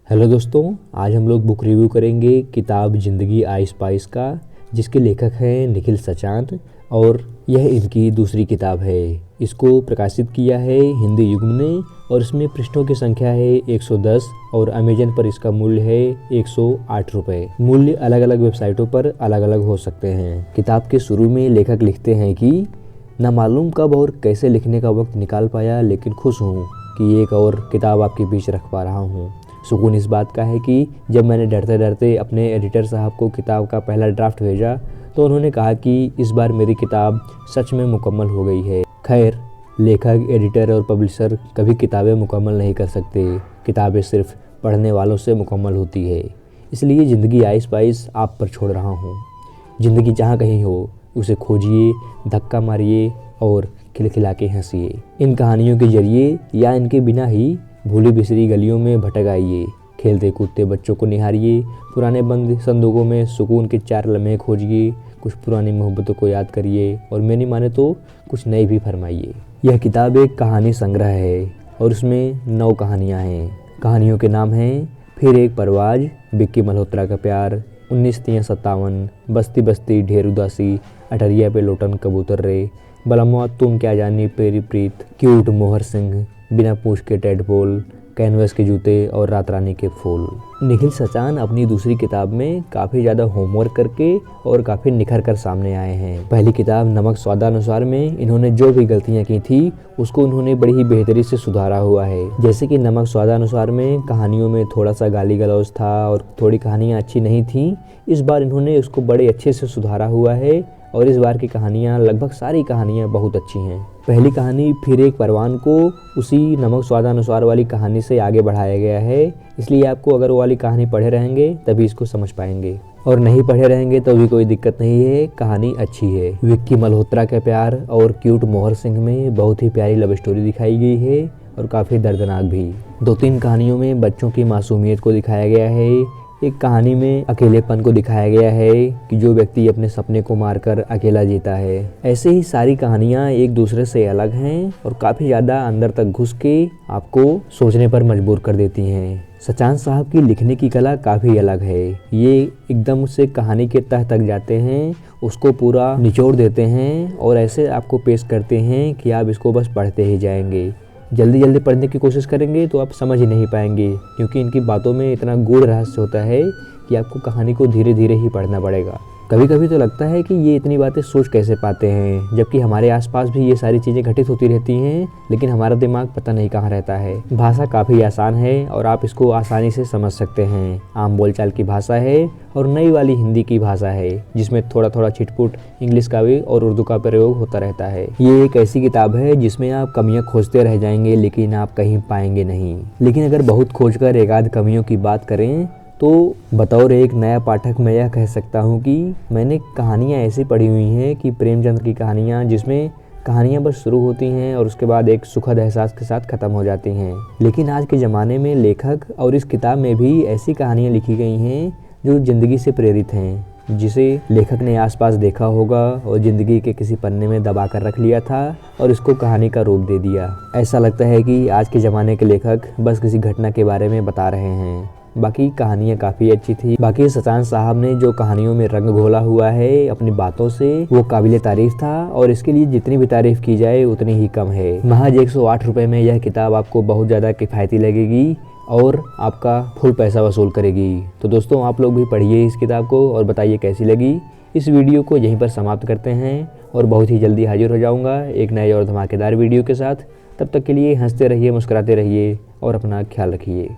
Hello दोस्तों, आज हम लोग बुक रिव्यू करेंगे किताब ज़िंदगी आइस पाइस का, जिसके लेखक हैं निखिल सचान और यह इनकी दूसरी किताब है। इसको प्रकाशित किया है हिंदी युग्म ने और इसमें पृष्ठों की संख्या है 110 और अमेजन पर इसका मूल्य है 108 रुपये। मूल्य अलग अलग वेबसाइटों पर अलग अलग हो सकते हैं। किताब के शुरू में लेखक लिखते हैं कि न मालूम कब और कैसे लिखने का वक्त निकाल पाया, लेकिन खुश हूँ कि एक और किताब आपके बीच रख पा रहा हूँ। सुकून इस बात का है कि जब मैंने डरते डरते अपने एडिटर साहब को किताब का पहला ड्राफ्ट भेजा तो उन्होंने कहा कि इस बार मेरी किताब सच में मुकम्मल हो गई है। खैर, लेखक, एडिटर और पब्लिशर कभी किताबें मुकम्मल नहीं कर सकते। किताबें सिर्फ पढ़ने वालों से मुकम्मल होती है। इसलिए ज़िंदगी आइस पाइस आप पर छोड़ रहा हूँ। ज़िंदगी जहाँ कहीं हो उसे खोजिए, धक्का मारिए और खिलखिला के हंसिए। इन कहानियों के जरिए या इनके बिना ही भूली बिसरी गलियों में भटक आइए। खेलते कूदते बच्चों को निहारिए, पुराने बंद संदूकों में सुकून के 4 लम्हे खोजिए, कुछ पुरानी मोहब्बतों को याद करिए और मेरी माने तो कुछ नई भी फरमाइए। यह किताब एक कहानी संग्रह है और उसमें 9 कहानियाँ हैं। कहानियों के नाम हैं फिर एक परवाज, विक्की मल्होत्रा का प्यार, 1957, बस्ती बस्ती ढेर उदासी, अटरिया पे लोटन कबूतर रे, बलम्मा तुम क्या जानी पेरी प्रीत, क्यूट मोहर सिंह, बिना पूछ के टेडपोल, कैनवस के जूते और रात रानी के फूल। निखिल सचान अपनी दूसरी किताब में काफ़ी ज़्यादा होमवर्क करके और काफ़ी निखर कर सामने आए हैं। पहली किताब नमक स्वादानुसार में इन्होंने जो भी गलतियां की थी उसको उन्होंने बड़ी ही बेहतरी से सुधारा हुआ है। जैसे कि नमक स्वादानुसार में कहानियों में थोड़ा सा गाली गलौज था और थोड़ी कहानियाँ अच्छी नहीं थी। इस बार इन्होंने उसको बड़े अच्छे से सुधारा हुआ है और इस बार की कहानियाँ, लगभग सारी कहानियाँ बहुत अच्छी हैं। पहली कहानी फिर एक परवान को उसी नमक स्वादानुसार वाली कहानी से आगे बढ़ाया गया है, इसलिए आपको अगर वो वाली कहानी पढ़े रहेंगे तभी इसको समझ पाएंगे और नहीं पढ़े रहेंगे तो भी कोई दिक्कत नहीं है, कहानी अच्छी है। विक्की मल्होत्रा का प्यार और क्यूट मोहर सिंह में बहुत ही प्यारी लव स्टोरी दिखाई गई है और काफ़ी दर्दनाक भी। 2-3 कहानियों में बच्चों की मासूमियत को दिखाया गया है। एक कहानी में अकेलेपन को दिखाया गया है कि जो व्यक्ति अपने सपने को मारकर अकेला जीता है। ऐसे ही सारी कहानियाँ एक दूसरे से अलग हैं और काफ़ी ज़्यादा अंदर तक घुस के आपको सोचने पर मजबूर कर देती हैं। सचान साहब की लिखने की कला काफ़ी अलग है। ये एकदम से कहानी के तह तक जाते हैं, उसको पूरा निचोड़ देते हैं और ऐसे आपको पेश करते हैं कि आप इसको बस पढ़ते ही जाएंगे। जल्दी जल्दी पढ़ने की कोशिश करेंगे तो आप समझ ही नहीं पाएंगे, क्योंकि इनकी बातों में इतना गूढ़ रहस्य होता है कि आपको कहानी को धीरे धीरे ही पढ़ना पड़ेगा। कभी कभी तो लगता है कि ये इतनी बातें सोच कैसे पाते हैं, जबकि हमारे आसपास भी ये सारी चीज़ें घटित होती रहती हैं, लेकिन हमारा दिमाग पता नहीं कहाँ रहता है। भाषा काफ़ी आसान है और आप इसको आसानी से समझ सकते हैं। आम बोलचाल की भाषा है और नई वाली हिंदी की भाषा है, जिसमें थोड़ा थोड़ा छिटपुट इंग्लिश का भी और उर्दू का प्रयोग होता रहता है। ये एक ऐसी किताब है जिसमें आप कमियाँ खोजते रह जाएंगे लेकिन आप कहीं पाएंगे नहीं। लेकिन अगर बहुत खोज कर एक आध कमियों की बात करें तो बतौर एक नया पाठक मैं यह कह सकता हूँ कि मैंने कहानियाँ ऐसी पढ़ी हुई हैं कि प्रेमचंद की कहानियाँ, जिसमें कहानियाँ बस शुरू होती हैं और उसके बाद एक सुखद एहसास के साथ ख़त्म हो जाती हैं। लेकिन आज के ज़माने में लेखक और इस किताब में भी ऐसी कहानियाँ लिखी गई हैं जो ज़िंदगी से प्रेरित हैं, जिसे लेखक ने आसपास देखा होगा और ज़िंदगी के किसी पन्ने में दबा कर रख लिया था और इसको कहानी का रूप दे दिया। ऐसा लगता है कि आज के ज़माने के लेखक बस किसी घटना के बारे में बता रहे हैं। बाकी कहानियाँ काफ़ी अच्छी थी। बाकी सचान साहब ने जो कहानियों में रंग घोला हुआ है अपनी बातों से, वो काबिले तारीफ था और इसके लिए जितनी भी तारीफ की जाए उतनी ही कम है। महज 108 रुपये में यह किताब आपको बहुत ज़्यादा किफ़ायती लगेगी और आपका फुल पैसा वसूल करेगी। तो दोस्तों, आप लोग भी पढ़िए इस किताब को और बताइए कैसी लगी। इस वीडियो को यहीं पर समाप्त करते हैं और बहुत ही जल्दी हाजिर हो जाऊँगा एक नए और धमाकेदार वीडियो के साथ। तब तक के लिए हंसते रहिए, मुस्कुराते रहिए और अपना ख्याल रखिए।